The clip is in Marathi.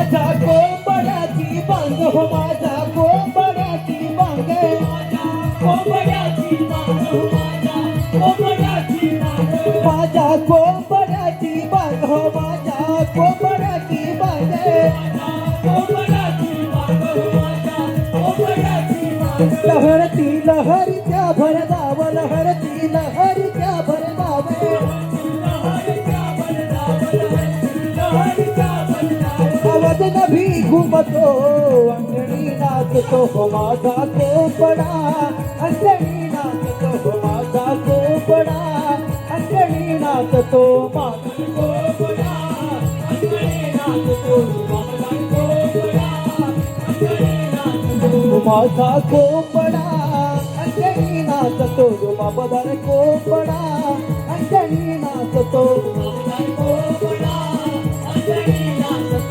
माझा कोंबड्याची बांग हो माझा कोंबड्याची बांग कोंबड्याची बांग हो माझ्या कोंबड्याची बांग माझ्या कोंबड्याची बांग हो माझ्या कोंबड्याची बांग कोंबड्याची बांग हो माझ्या कोंबड्याची बांग लहरती लहरीच्या भरधाव लहरती लहरीच्या भरधाव आवाज नभी घुमतो अंगणी नाचतो हो माझा कोंबडा अंगणी नाचतो हो माझा कोंबडा अंगणी नाचतो माझा कोंबडा अंगणी नाचतो माझा कोंबडा अंगणी नाचतो माझा कोंबडा अंगणी नाचतो मापदार कोंबडा अंगणी नाचतो माझा कोंबडा अंगणी